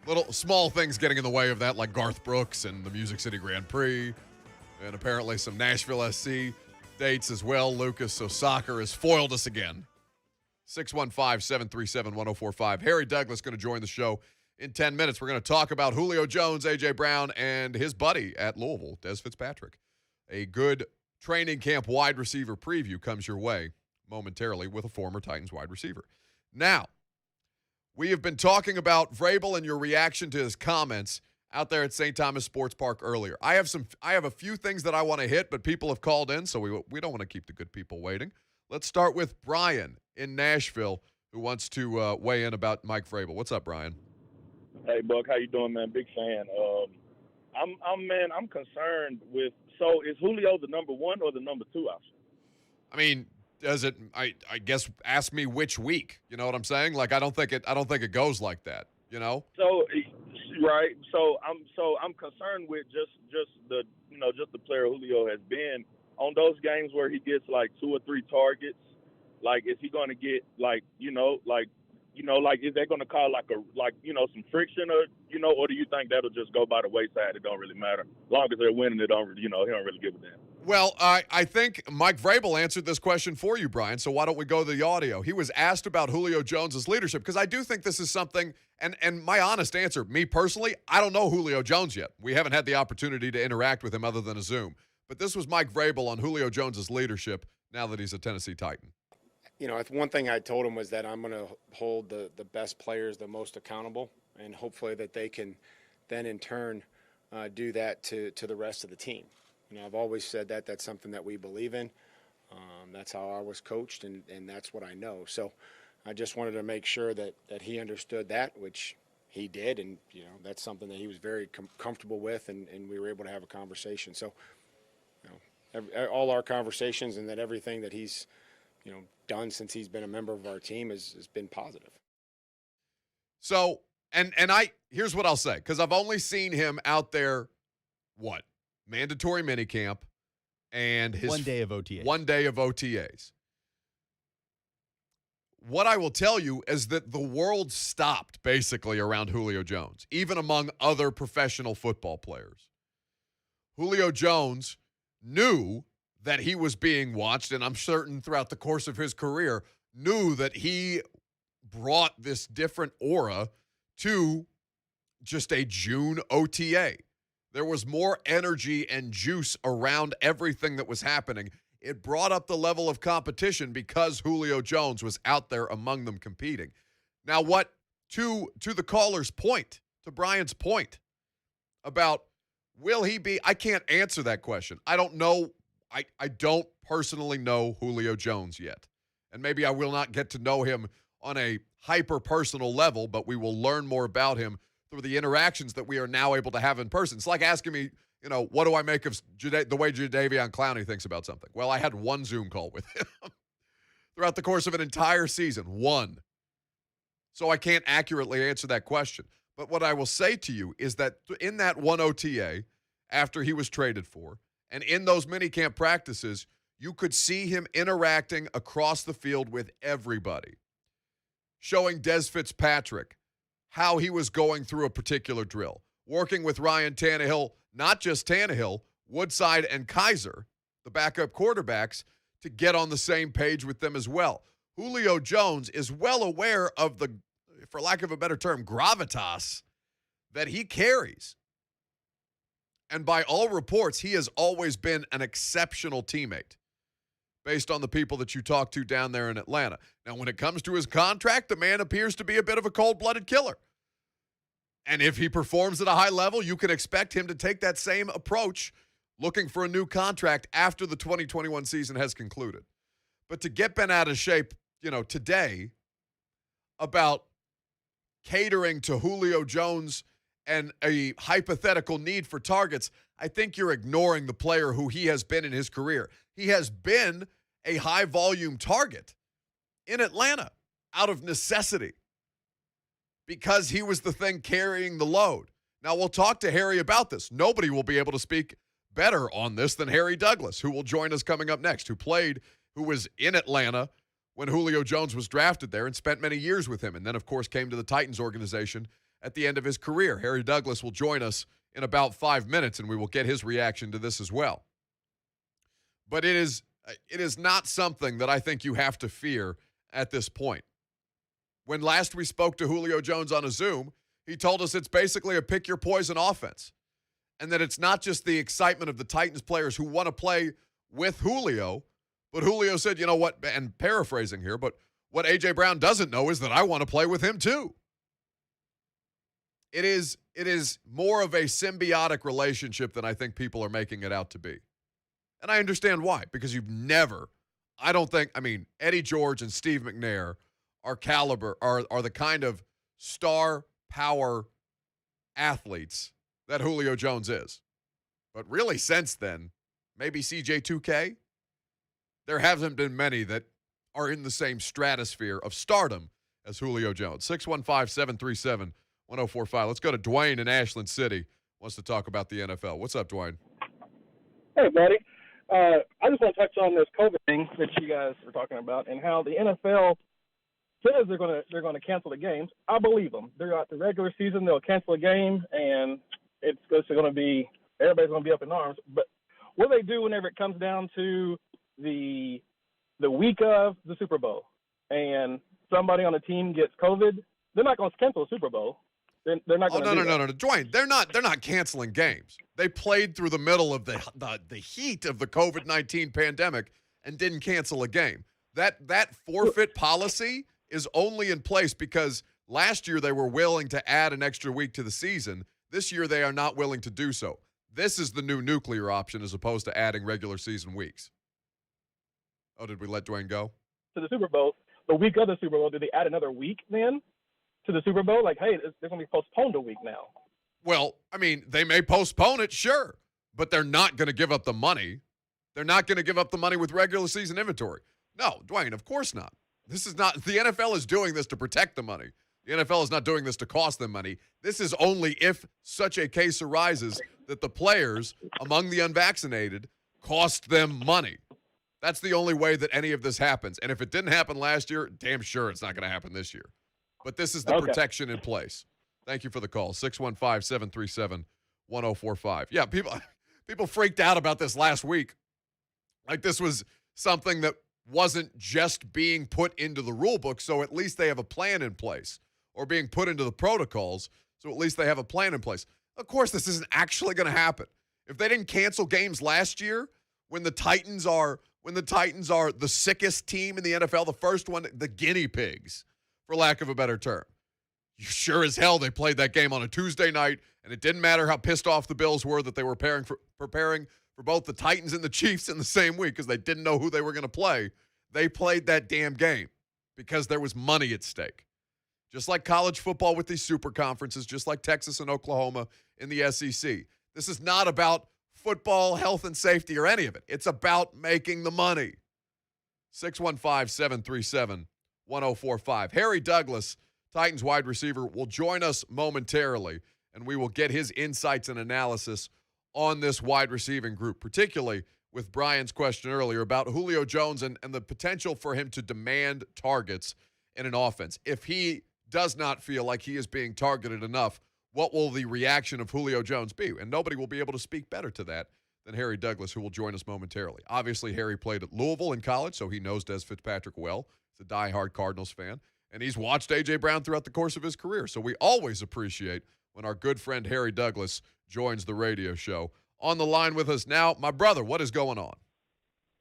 Little small things getting in the way of that, like Garth Brooks and the Music City Grand Prix, and apparently some Nashville SC dates as well, Lucas. So soccer has foiled us again. 615-737-1045. Harry Douglas going to join the show in 10 minutes. We're going to talk about Julio Jones, A.J. Brown, and his buddy at Louisville, Des Fitzpatrick. A good training camp wide receiver preview comes your way momentarily with a former Titans wide receiver. Now, we have been talking about Vrabel and your reaction to his comments out there at St. Thomas Sports Park earlier. I have a few things that I want to hit, but people have called in, so we don't want to keep the good people waiting. Let's start with Brian in Nashville, who wants to weigh in about Mike Vrabel. What's up, Brian? Hey, Buck, how you doing, man? Big fan. I'm concerned with. So, is Julio the number one or the number two option? I mean, does it? I guess ask me which week. You know what I'm saying? Like, I don't think it goes like that. You know? So, right. So I'm concerned with just the player Julio has been on those games where he gets like 2 or 3 targets. Like, is he going to get like is that going to cause some friction or do you think that'll just go by the wayside? It don't really matter. As long as they're winning, he don't really give a damn. Well, I think Mike Vrabel answered this question for you, Brian, so why don't we go to the audio? He was asked about Julio Jones' leadership, because I do think this is something, and my honest answer, me personally, I don't know Julio Jones yet. We haven't had the opportunity to interact with him other than a Zoom. But this was Mike Vrabel on Julio Jones' leadership now that he's a Tennessee Titan. One thing I told him was that I'm going to hold the best players the most accountable, and hopefully that they can then in turn do that to the rest of the team. I've always said that that's something that we believe in. That's how I was coached, and that's what I know. So I just wanted to make sure that he understood that, which he did, and that's something that he was very comfortable with, and we were able to have a conversation. So all our conversations and that everything that he's done since he's been a member of our team has been positive. So, and here's what I'll say, because I've only seen him out there, mandatory minicamp and his 1 day of OTAs. 1 day of OTAs. What I will tell you is that the world stopped basically around Julio Jones, even among other professional football players. Julio Jones knew that he was being watched, and I'm certain throughout the course of his career, knew that he brought this different aura to just a June OTA. There was more energy and juice around everything that was happening. It brought up the level of competition because Julio Jones was out there among them competing. Now, what to the caller's point, to Brian's point about will he be, I can't answer that question. I don't know. I don't personally know Julio Jones yet. And maybe I will not get to know him on a hyper-personal level, but we will learn more about him through the interactions that we are now able to have in person. It's like asking me, what do I make of the way Jadeveon Clowney thinks about something? Well, I had one Zoom call with him throughout the course of an entire season. One. So I can't accurately answer that question. But what I will say to you is that in that one OTA, after he was traded for, and in those minicamp practices, you could see him interacting across the field with everybody, showing Des Fitzpatrick how he was going through a particular drill, working with Ryan Tannehill, not just Tannehill, Woodside and Kaiser, the backup quarterbacks, to get on the same page with them as well. Julio Jones is well aware of the, for lack of a better term, gravitas that he carries. And by all reports, he has always been an exceptional teammate based on the people that you talk to down there in Atlanta. Now, when it comes to his contract, the man appears to be a bit of a cold-blooded killer. And if he performs at a high level, you can expect him to take that same approach looking for a new contract after the 2021 season has concluded. But to get bent out of shape, today about catering to Julio Jones and a hypothetical need for targets, I think you're ignoring the player who he has been in his career. He has been a high-volume target in Atlanta out of necessity because he was the thing carrying the load. Now, we'll talk to Harry about this. Nobody will be able to speak better on this than Harry Douglas, who will join us coming up next, who was in Atlanta when Julio Jones was drafted there and spent many years with him, and then, of course, came to the Titans organization at the end of his career. Harry Douglas will join us in about 5 minutes, and we will get his reaction to this as well. But it is not something that I think you have to fear at this point. When last we spoke to Julio Jones on a Zoom, he told us it's basically a pick your poison offense, and that it's not just the excitement of the Titans players who want to play with Julio, but Julio said, you know what, and paraphrasing here, but what A.J. Brown doesn't know is that I want to play with him too. It is more of a symbiotic relationship than I think people are making it out to be. And I understand why, because Eddie George and Steve McNair are the kind of star power athletes that Julio Jones is. But really since then, maybe CJ2K, there haven't been many that are in the same stratosphere of stardom as Julio Jones. 615-737-1045. Let's go to Dwayne in Ashland City. Wants to talk about the NFL. What's up, Dwayne? Hey, buddy. I just want to touch on this COVID thing that you guys were talking about and how the NFL says they're going to cancel the games. I believe them. Throughout the regular season, they'll cancel a game, and it's going to be everybody's going to be up in arms. But what do they do whenever it comes down to the week of the Super Bowl and somebody on the team gets COVID? They're not going to cancel the Super Bowl. They're not going to. No, Dwayne. They're not canceling games. They played through the middle of the heat of the COVID-19 pandemic and didn't cancel a game. That forfeit policy is only in place because last year they were willing to add an extra week to the season. This year they are not willing to do so. This is the new nuclear option as opposed to adding regular season weeks. Oh, did we let Dwayne go? To the Super Bowl, the week of the Super Bowl, did they add another week then to the Super Bowl? Like, hey, they're going to be postponed a week now. Well, I mean, they may postpone it, sure, but they're not going to give up the money. They're not going to give up the money with regular season inventory. No, Dwayne, of course not. This is not – the NFL is doing this to protect the money. The NFL is not doing this to cost them money. This is only if such a case arises that the players among the unvaccinated cost them money. That's the only way that any of this happens. And if it didn't happen last year, damn sure it's not going to happen this year. But this is the protection in place. Thank you for the call. 615-737-1045. Yeah, people freaked out about this last week. Like this was something that wasn't just being put into the rule book, so at least they have a plan in place, or being put into the protocols, so at least they have a plan in place. Of course, this isn't actually going to happen. If they didn't cancel games last year, when the Titans are the sickest team in the NFL, the first one, the guinea pigs, for lack of a better term. Sure as hell they played that game on a Tuesday night, and it didn't matter how pissed off the Bills were that they were preparing for both the Titans and the Chiefs in the same week because they didn't know who they were going to play. They played that damn game because there was money at stake. Just like college football with these super conferences, just like Texas and Oklahoma in the SEC. This is not about football, health, and safety or any of it. It's about making the money. 615-737-1045. Harry Douglas, Titans wide receiver, will join us momentarily, and we will get his insights and analysis on this wide receiving group, particularly with Brian's question earlier about Julio Jones and the potential for him to demand targets in an offense. If he does not feel like he is being targeted enough, what will the reaction of Julio Jones be? And nobody will be able to speak better to that than Harry Douglas, who will join us momentarily. Obviously, Harry played at Louisville in college, so he knows Des Fitzpatrick well. He's a diehard Cardinals fan, and he's watched A.J. Brown throughout the course of his career. So we always appreciate when our good friend Harry Douglas joins the radio show. On the line with us now, my brother, what is going on?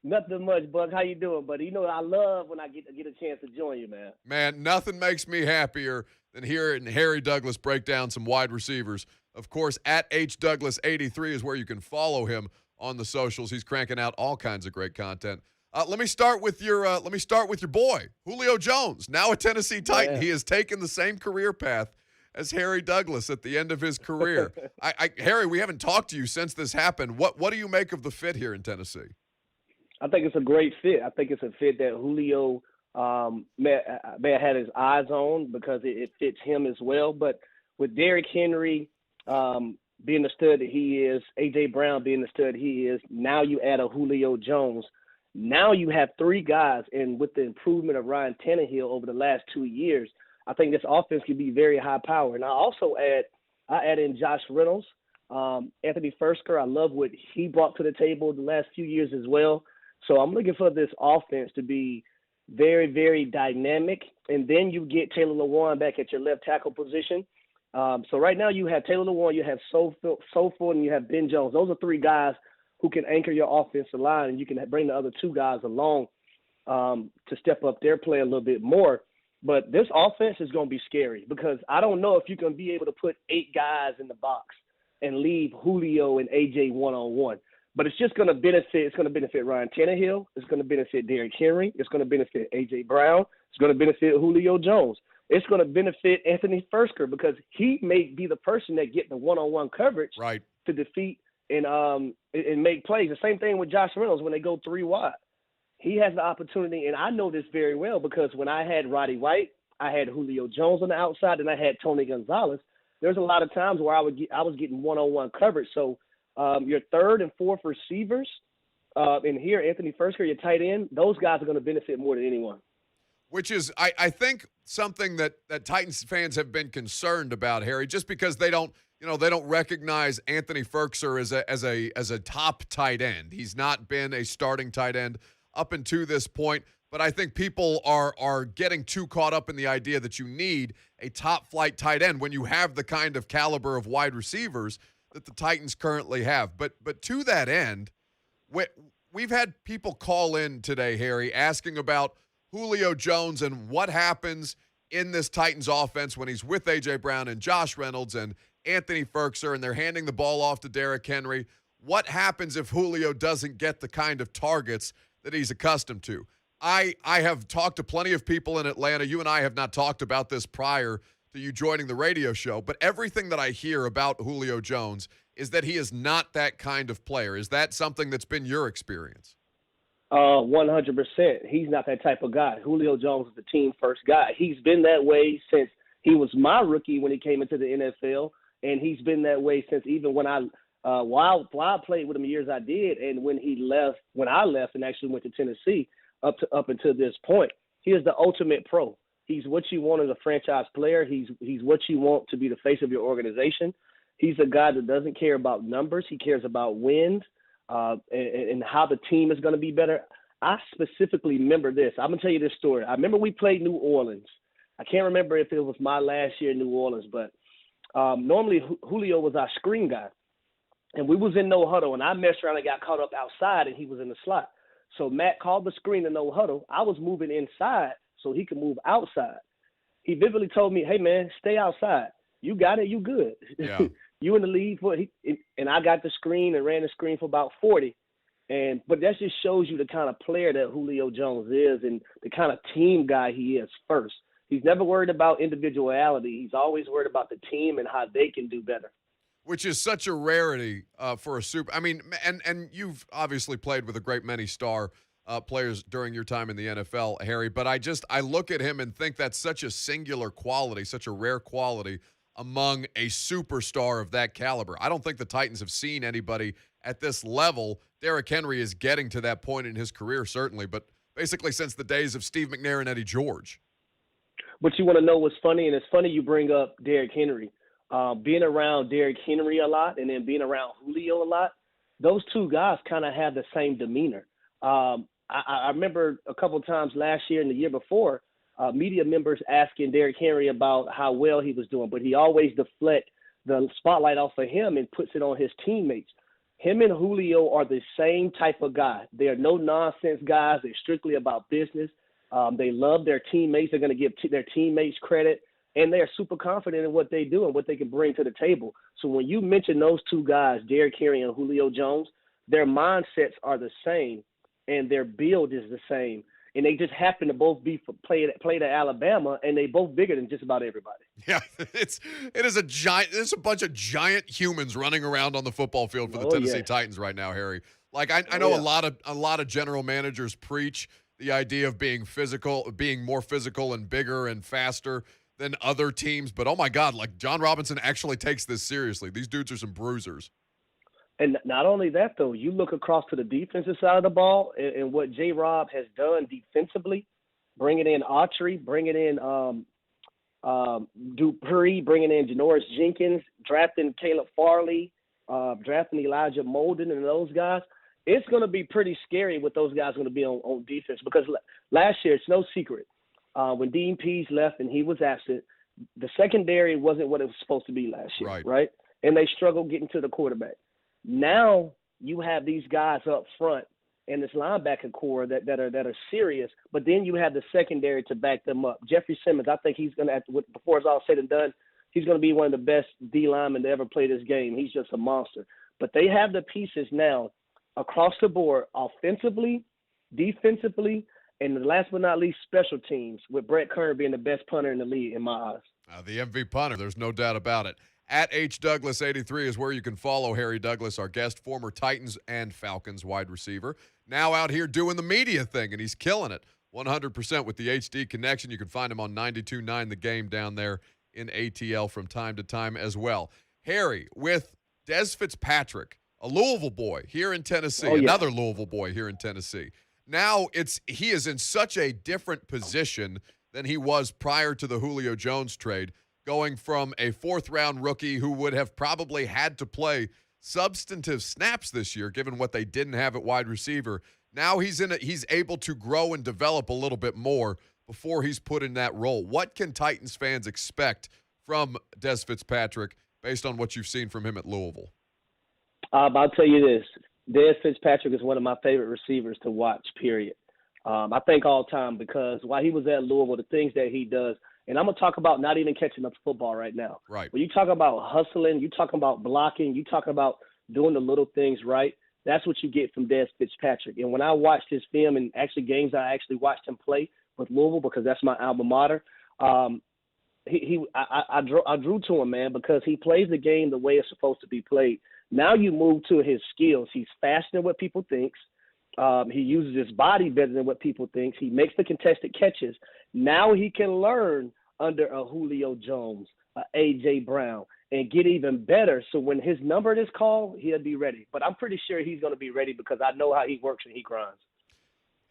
Nothing much, Buck. How you doing, buddy? You know I love when I get a chance to join you, man. Man, nothing makes me happier than hearing Harry Douglas break down some wide receivers. Of course, at HDouglas83 is where you can follow him on the socials. He's cranking out all kinds of great content. Let me start with your boy, Julio Jones, now a Tennessee Titan. Yeah. He has taken the same career path as Harry Douglas at the end of his career. Harry, we haven't talked to you since this happened. What do you make of the fit here in Tennessee? I think it's a great fit. I think it's a fit that Julio may have had his eyes on because it fits him as well. But with Derrick Henry being the stud that he is, A.J. Brown being the stud he is, now you add a Julio Jones. Now you have three guys, and with the improvement of Ryan Tannehill over the last 2 years, I think this offense can be very high power. And I add in Josh Reynolds, Anthony Fursker. I love what he brought to the table the last few years as well. So I'm looking for this offense to be very, very dynamic. And then you get Taylor Lewan back at your left tackle position. So right now you have Taylor Lewan, you have Soulful, and you have Ben Jones. Those are three guys who can anchor your offensive line, and you can bring the other two guys along to step up their play a little bit more. But this offense is going to be scary because I don't know if you can be able to put 8 guys in the box and leave Julio and AJ one-on-one. But it's just going to benefit. It's going to benefit Ryan Tannehill. It's going to benefit Derrick Henry. It's going to benefit A.J. Brown. It's going to benefit Julio Jones. It's going to benefit Anthony Fursker because he may be the person that get the one-on-one coverage to defeat and make plays. The same thing with Josh Reynolds when they go 3 wide. He has the opportunity, and I know this very well because when I had Roddy White, I had Julio Jones on the outside, and I had Tony Gonzalez. There's a lot of times where I was getting one-on-one coverage. So your third and fourth receivers, and here Anthony Fursker, your tight end, those guys are going to benefit more than anyone. Which is, I think, something that Titans fans have been concerned about, Harry, just because they don't recognize Anthony Fursker as a top tight end. He's not been a starting tight end up until this point, but I think people are getting too caught up in the idea that you need a top flight tight end when you have the kind of caliber of wide receivers that the Titans currently have. But to that end, we've had people call in today, Harry, asking about Julio Jones and what happens in this Titans offense when he's with A.J. Brown and Josh Reynolds and Anthony Fursker, and they're handing the ball off to Derrick Henry. What happens if Julio doesn't get the kind of targets that he's accustomed to? I have talked to plenty of people in Atlanta. You and I have not talked about this prior to you joining the radio show, but everything that I hear about Julio Jones is that he is not that kind of player. Is that something that's been your experience? 100%. He's not that type of guy. Julio Jones is the team first guy. He's been that way since he was my rookie when he came into the NFL, and he's been that way since even when while I played with him years I did, and when I left and actually went to Tennessee up until this point. He is the ultimate pro. He's what you want as a franchise player. He's what you want to be the face of your organization. He's a guy that doesn't care about numbers. He cares about wins. And how the team is going to be better. I specifically remember this. I'm going to tell you this story. I remember we played New Orleans. I can't remember if it was my last year in New Orleans, but normally Julio was our screen guy. And we was in no huddle, and I messed around and got caught up outside, and he was in the slot. So Matt called the screen in no huddle. I was moving inside so he could move outside. He vividly told me, hey, man, stay outside. You got it. You good. Yeah. You in the lead and I got the screen and ran the screen for about 40. But that just shows you the kind of player that Julio Jones is and the kind of team guy he is first. He's never worried about individuality. He's always worried about the team and how they can do better. Which is such a rarity for a super. I mean, and you've obviously played with a great many star players during your time in the NFL, Harry. But I look at him and think that's such a singular quality, such a rare quality among a superstar of that caliber. I don't think the Titans have seen anybody at this level. Derrick Henry is getting to that point in his career, certainly, but basically since the days of Steve McNair and Eddie George. But you want to know what's funny, and it's funny you bring up Derrick Henry. Being around Derrick Henry a lot and then being around Julio a lot, those two guys kind of have the same demeanor. I remember a couple of times last year and the year before, media members asking Derrick Henry about how well he was doing, but he always deflects the spotlight off of him and puts it on his teammates. Him and Julio are the same type of guy. They are no-nonsense guys. They're strictly about business. They love their teammates. They're going to give their teammates credit, and they're super confident in what they do and what they can bring to the table. So when you mention those two guys, Derrick Henry and Julio Jones, their mindsets are the same, and their build is the same. And they just happen to both play to Alabama, and they both bigger than just about everybody. Yeah, it is a giant. There's a bunch of giant humans running around on the football field for the Tennessee Titans right now, Harry. Like I know a lot of general managers preach the idea of being more physical and bigger and faster than other teams. But oh my God, like John Robinson actually takes this seriously. These dudes are some bruisers. And not only that, though, you look across to the defensive side of the ball and what J. Rob has done defensively, bringing in Autry, bringing in Dupree bringing in Janoris Jenkins, drafting Caleb Farley, drafting Elijah Molden and those guys. It's going to be pretty scary what those guys are going to be on defense because last year, it's no secret, when Dean Pease left and he was absent, the secondary wasn't what it was supposed to be last year, right? And they struggled getting to the quarterback. Now you have these guys up front and this linebacker core that are serious, but then you have the secondary to back them up. Jeffrey Simmons, I think he's going to, before it's all said and done, he's going to be one of the best D linemen to ever play this game. He's just a monster. But they have the pieces now across the board, offensively, defensively, and last but not least, special teams, with Brett Kern being the best punter in the league in my eyes. The MVP punter, there's no doubt about it. At HDouglas83 is where you can follow Harry Douglas, our guest, former Titans and Falcons wide receiver. Now out here doing the media thing, and he's killing it 100% with the HD connection. You can find him on 92.9 The Game down there in ATL from time to time as well. Harry, with Des Fitzpatrick, a Louisville boy here in Tennessee, another Louisville boy here in Tennessee. Now he is in such a different position than he was prior to the Julio Jones trade, going from a fourth-round rookie who would have probably had to play substantive snaps this year, given what they didn't have at wide receiver. Now he's able to grow and develop a little bit more before he's put in that role. What can Titans fans expect from Des Fitzpatrick based on what you've seen from him at Louisville? I'll tell you this. Des Fitzpatrick is one of my favorite receivers to watch, period. I think all time because while he was at Louisville, the things that he does, and I'm going to talk about not even catching up to football right now. Right. When you talk about hustling, you talk about blocking, you talk about doing the little things right, that's what you get from Des Fitzpatrick. And when I watched his film and actually games I actually watched him play with Louisville because that's my alma mater, I drew to him, man, because he plays the game the way it's supposed to be played. Now you move to his skills. He's faster than what people think. He uses his body better than what people think. He makes the contested catches. Now he can learn under a Julio Jones, a A.J. Brown, and get even better. So when his number is called, he'll be ready. But I'm pretty sure he's going to be ready because I know how he works and he grinds.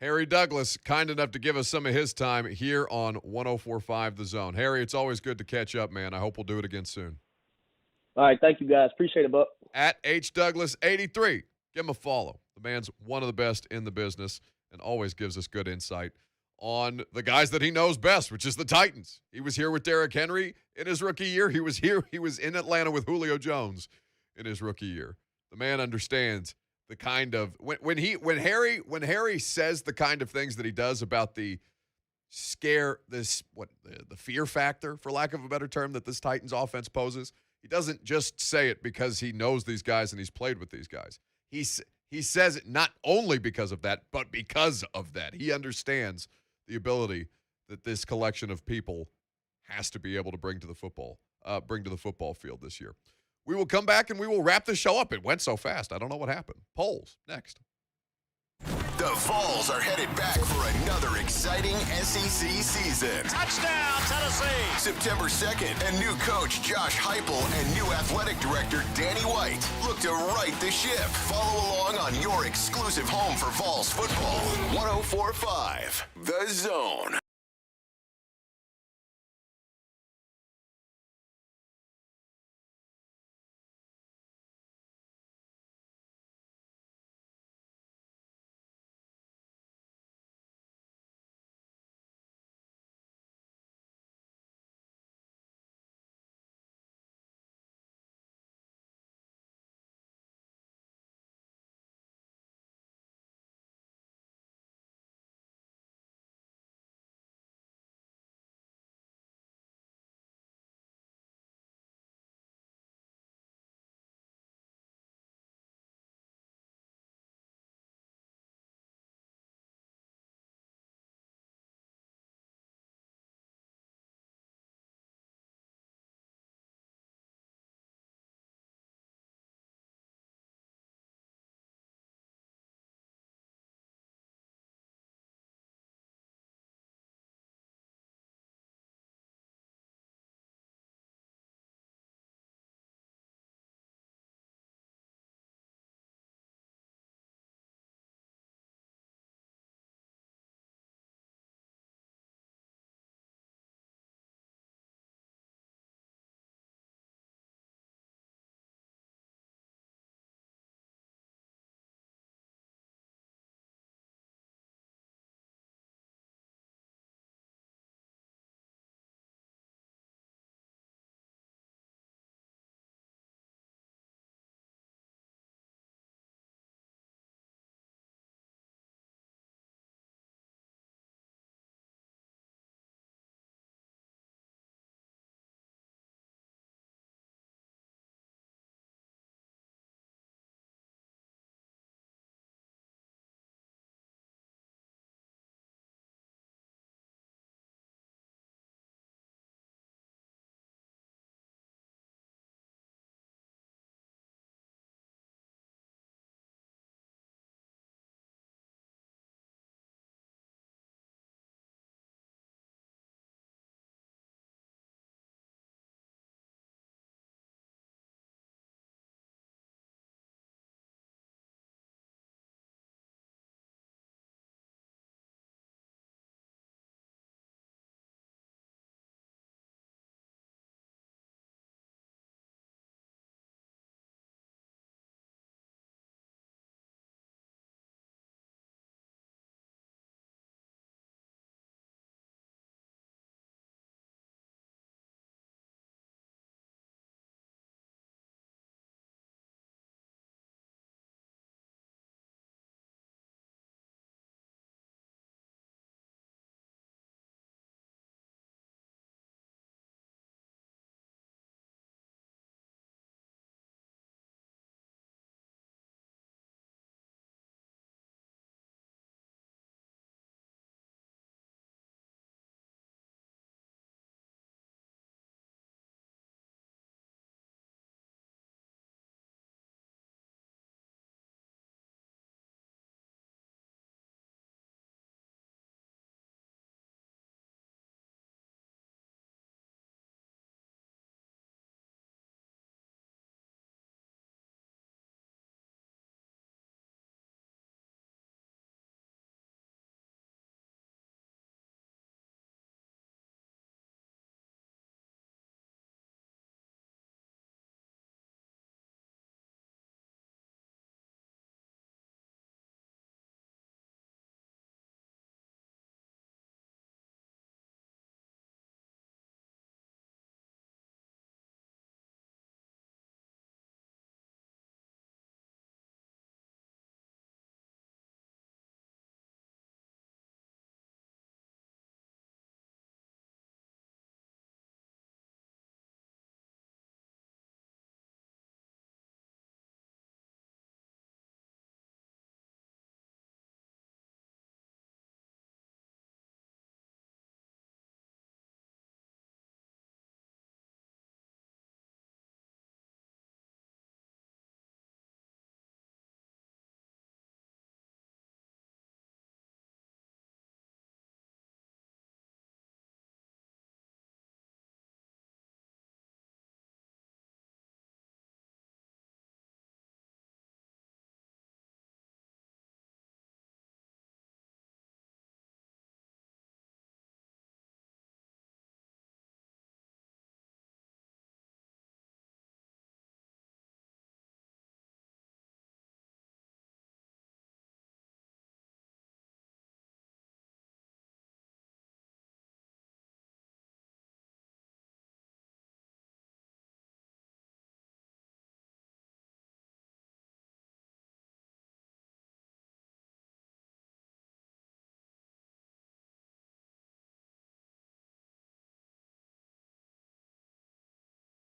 Harry Douglas, kind enough to give us some of his time here on 104.5 The Zone. Harry, it's always good to catch up, man. I hope we'll do it again soon. All right, thank you, guys. Appreciate it, Buck. At HDouglas83, give him a follow. The man's one of the best in the business and always gives us good insight on the guys that he knows best, which is the Titans. He was here with Derrick Henry in his rookie year. He was in Atlanta with Julio Jones in his rookie year. The man understands the kind of when Harry says the kind of things that he does about the fear factor, for lack of a better term, that this Titans offense poses. He doesn't just say it because he knows these guys and he's played with these guys. He says it not only because of that, but because of that. He understands the ability that this collection of people has to be able to bring to the football field this year. We will come back and we will wrap the show up. It went so fast. I don't know what happened. Polls next. The Vols are headed back for another exciting SEC season. Touchdown, Tennessee! September 2nd, and new coach Josh Heupel and new athletic director Danny White look to right the ship. Follow along on your exclusive home for Vols football. 104.5 The Zone.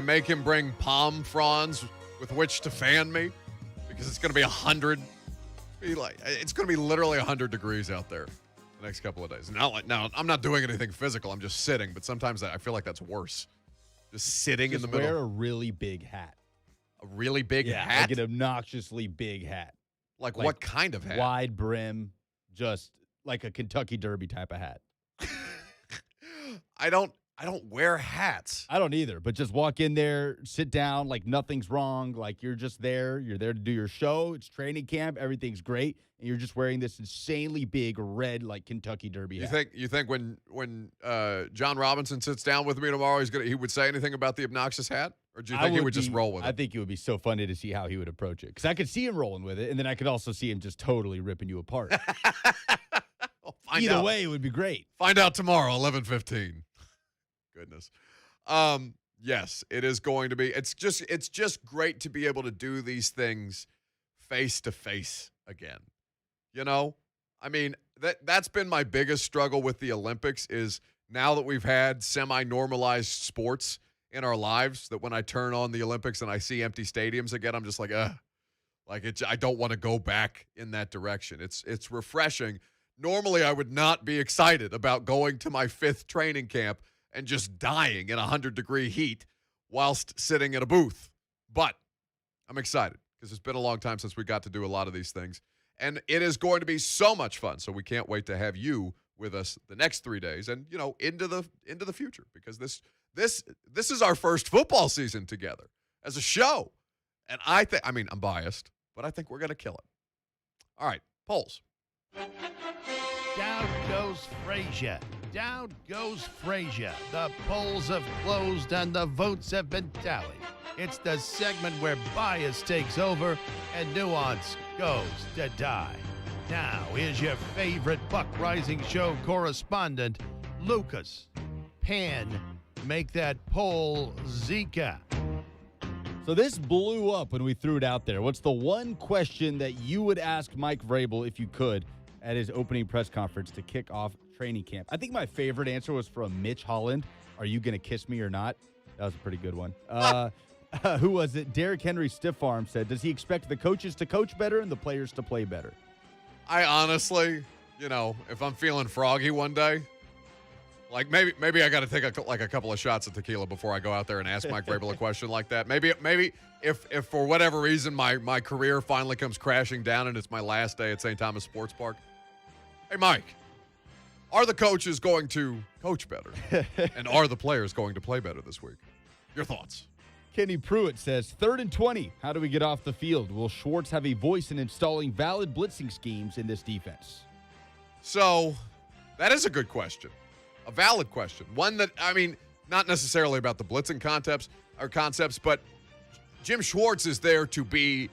Make him bring palm fronds with which to fan me because it's going to be 100. It's going to be literally 100 degrees out there the next couple of days. Now, I'm not doing anything physical. I'm just sitting, but sometimes I feel like that's worse. Just sitting in the middle. Wear a really big hat. A really big hat? Like an obnoxiously big hat. Like what kind of hat? Wide brim, just like a Kentucky Derby type of hat. I don't wear hats. I don't either, but just walk in there, sit down, like nothing's wrong. Like you're just there. You're there to do your show. It's training camp. Everything's great. And you're just wearing this insanely big red, like Kentucky Derby hat. You think when John Robinson sits down with me tomorrow, he would say anything about the obnoxious hat? Or do you think he would just roll with it? I think it would be so funny to see how he would approach it. Because I could see him rolling with it, and then I could also see him just totally ripping you apart. Either way, it would be great. Find out tomorrow, 11:15. Goodness. Yes, it is going to be. It's just great to be able to do these things face to face again. You know? I mean, that's been my biggest struggle with the Olympics is now that we've had semi-normalized sports in our lives, that when I turn on the Olympics and I see empty stadiums again, I'm just like, ugh. I don't want to go back in that direction. It's refreshing. Normally, I would not be excited about going to my 5th training camp and just dying in 100-degree heat whilst sitting in a booth. But I'm excited because it's been a long time since we got to do a lot of these things. And it is going to be so much fun. So we can't wait to have you with us the next 3 days and, into the future because this is our first football season together as a show. And I'm biased, but I think we're going to kill it. All right, polls. Down goes Frazier. Down goes Frazier. The polls have closed and the votes have been tallied. It's the segment where bias takes over and nuance goes to die. Now, here's your favorite Buck Reising Show correspondent, Lucas Pan. Make that poll Zika. So this blew up when we threw it out there. What's the one question that you would ask Mike Vrabel if you could at his opening press conference to kick off training camp? I think my favorite answer was from Mitch Holland. Are you going to kiss me or not? That was a pretty good one. Who was it? Derrick Henry Stiff Arm said, does he expect the coaches to coach better and the players to play better? I honestly, if I'm feeling froggy one day, like maybe I got to take a couple of shots of tequila before I go out there and ask Mike Vrabel a question like that. Maybe if for whatever reason my career finally comes crashing down and it's my last day at St. Thomas Sports Park. Hey, Mike, are the coaches going to coach better? And are the players going to play better this week? Your thoughts? Kenny Pruitt says, 3rd and 20. How do we get off the field? Will Schwartz have a voice in installing valid blitzing schemes in this defense? So that is a good question. A valid question. One that, not necessarily about the blitzing concepts, but Jim Schwartz is there to be,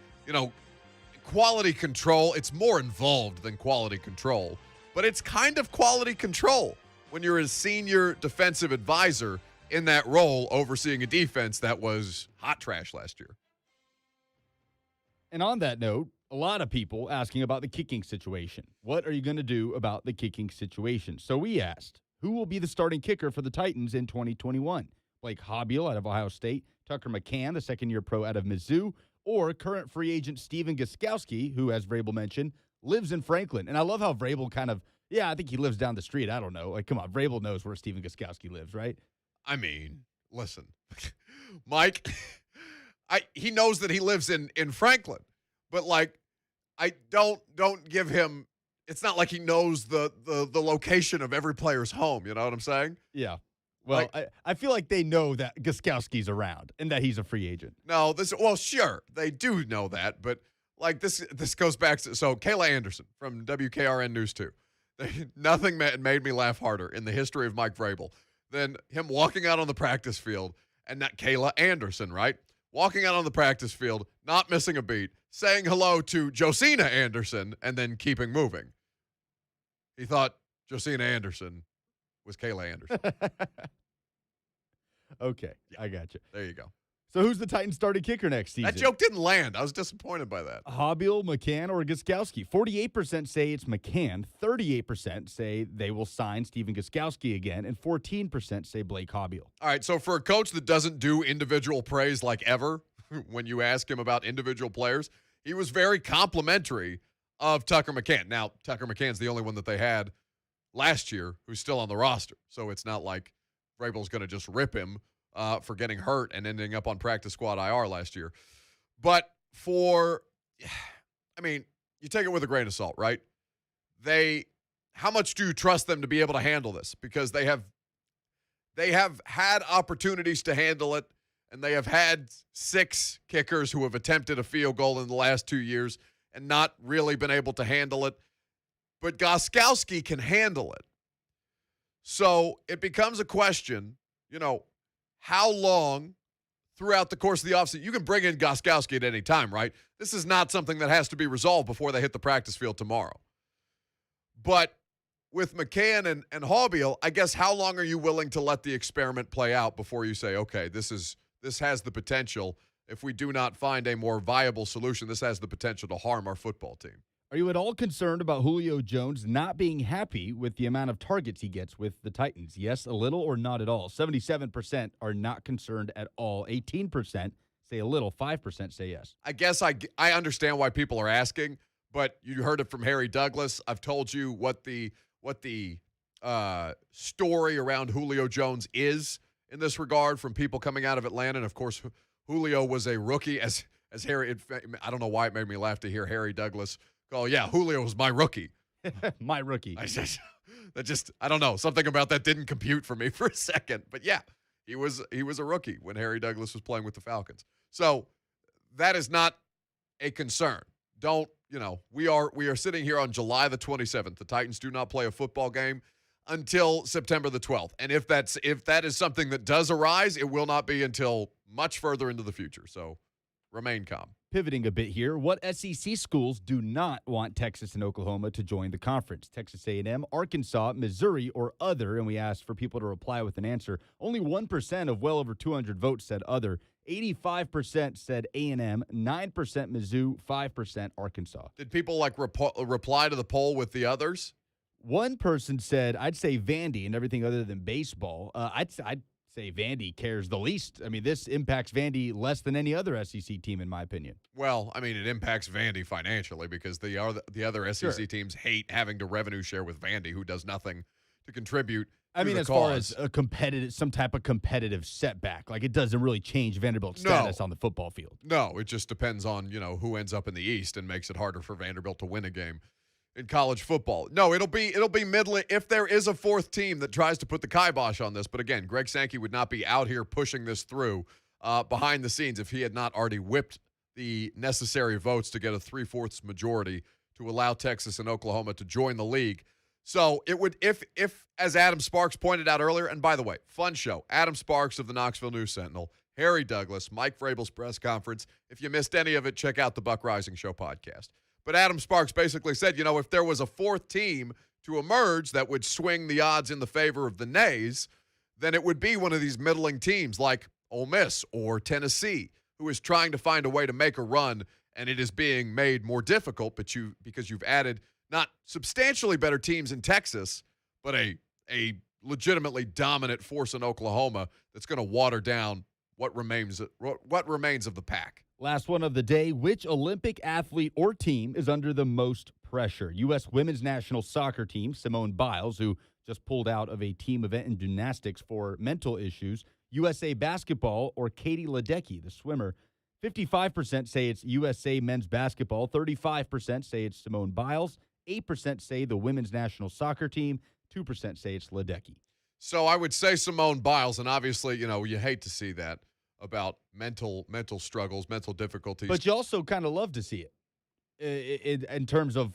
quality control. It's more involved than quality control, but it's kind of quality control when you're a senior defensive advisor in that role overseeing a defense that was hot trash last year. And on that note, a lot of people asking about the kicking situation. What are you going to do about the kicking situation? So we asked, who will be the starting kicker for the Titans in 2021? Blake Hobbiel out of Ohio State, Tucker McCann, the second-year pro out of Mizzou, or current free agent Steven Gostkowski, who, as Vrabel mentioned, lives in Franklin. And I love how Vrabel I think he lives down the street. I don't know. Come on, Vrabel knows where Steven Gostkowski lives, right? Listen, Mike, he knows that he lives in Franklin, but I don't give him. It's not like he knows the location of every player's home. You know what I'm saying? Yeah. Well, I feel like they know that Gostkowski's around and that he's a free agent. No, sure, they do know that, but this goes back to Kayla Anderson from WKRN News 2. Nothing made me laugh harder in the history of Mike Vrabel than him walking out on the practice field and that Kayla Anderson, right? Walking out on the practice field, not missing a beat, saying hello to Josina Anderson, and then keeping moving. He thought Josina Anderson was Kayla Anderson. Okay, yeah. I got you. There you go. So who's the Titans starting kicker next season? That joke didn't land. I was disappointed by that. Hobbiel, McCann, or Gostkowski? 48% say it's McCann. 38% say they will sign Stephen Gostkowski again. And 14% say Blake Hobbiel. All right, so for a coach that doesn't do individual praise like ever, when you ask him about individual players, he was very complimentary of Tucker McCann. Now, Tucker McCann's the only one that they had last year who's still on the roster. So it's not like Vrabel's going to just rip him for getting hurt and ending up on practice squad IR last year. But you take it with a grain of salt, right? How much do you trust them to be able to handle this? Because they have had opportunities to handle it, and they have had 6 kickers who have attempted a field goal in the last 2 years and not really been able to handle it. But Gostkowski can handle it. So it becomes a question, how long throughout the course of the offseason? You can bring in Gostkowski at any time, right? This is not something that has to be resolved before they hit the practice field tomorrow. But with McCann and Hobbiel, I guess how long are you willing to let the experiment play out before you say, okay, this has the potential, if we do not find a more viable solution, this has the potential to harm our football team? Are you at all concerned about Julio Jones not being happy with the amount of targets he gets with the Titans? Yes, a little, or not at all. 77% are not concerned at all. 18% say a little. 5% say yes. I guess I understand why people are asking, but you heard it from Harry Douglas. I've told you what the story around Julio Jones is in this regard from people coming out of Atlanta. And, of course, Julio was a rookie. As Harry, I don't know why it made me laugh to hear Harry Douglas go, yeah, Julio was my rookie. My rookie. I don't know. Something about that didn't compute for me for a second. But, yeah, he was a rookie when Harry Douglas was playing with the Falcons. So that is not a concern. We are sitting here on July the 27th. The Titans do not play a football game until September the 12th. And if that is something that does arise, it will not be until much further into the future. So remain calm. Pivoting a bit here, what SEC schools do not want Texas and Oklahoma to join the conference? Texas A&M, Arkansas, Missouri, or other? And we asked for people to reply with an answer. Only 1% of well over 200 votes said other. 85% said A&M, 9% Mizzou, 5% Arkansas. Did people reply to the poll with the others? One person said, I'd say Vandy and everything other than baseball. I'd say Vandy cares the least. I mean, this impacts Vandy less than any other SEC team, in my opinion. Well, I mean, it impacts Vandy financially because the other SEC teams hate having to revenue share with Vandy, who does nothing to contribute. Far as some type of competitive setback, like it doesn't really change Vanderbilt's status on the football field. No, it just depends on, who ends up in the East and makes it harder for Vanderbilt to win a game in college football. No, it'll be middling if there is a fourth team that tries to put the kibosh on this. But again, Greg Sankey would not be out here pushing this through behind the scenes if he had not already whipped the necessary votes to get a 3/4 majority to allow Texas and Oklahoma to join the league. So it would, if as Adam Sparks pointed out earlier, and by the way, fun show, Adam Sparks of the Knoxville News Sentinel, Harry Douglas, Mike Vrabel's press conference. If you missed any of it, check out the Buck Reising Show podcast. But Adam Sparks basically said, if there was a fourth team to emerge that would swing the odds in the favor of the nays, then it would be one of these middling teams like Ole Miss or Tennessee, who is trying to find a way to make a run, and it is being made more difficult because you've added not substantially better teams in Texas, but a legitimately dominant force in Oklahoma that's going to water down what remains of the pack. Last one of the day, which Olympic athlete or team is under the most pressure? U.S. women's national soccer team, Simone Biles, who just pulled out of a team event in gymnastics for mental issues. USA basketball or Katie Ledecky, the swimmer. 55% say it's USA men's basketball. 35% say it's Simone Biles. 8% say the women's national soccer team. 2% say it's Ledecky. So I would say Simone Biles, and obviously, you hate to see that about mental struggles, mental difficulties. But you also kind of love to see it in terms of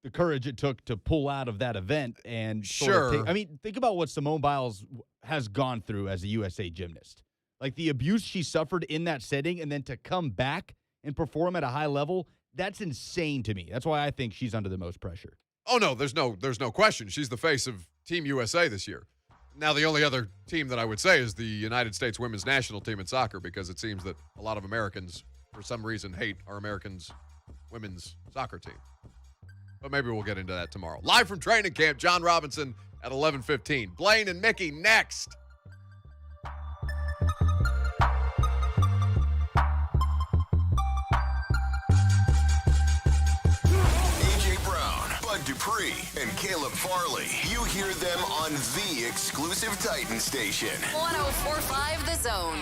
the courage it took to pull out of that event. And think about what Simone Biles has gone through as a USA gymnast. Like the abuse she suffered in that setting and then to come back and perform at a high level, that's insane to me. That's why I think she's under the most pressure. Oh, no, there's no question. She's the face of Team USA this year. Now, the only other team that I would say is the United States women's national team in soccer, because it seems that a lot of Americans, for some reason, hate our Americans women's soccer team. But maybe we'll get into that tomorrow. Live from training camp, John Robinson at 11:15. Blaine and Mickey next. Dupree and Caleb Farley. You hear them on the exclusive Titan station. 104.5 The Zone.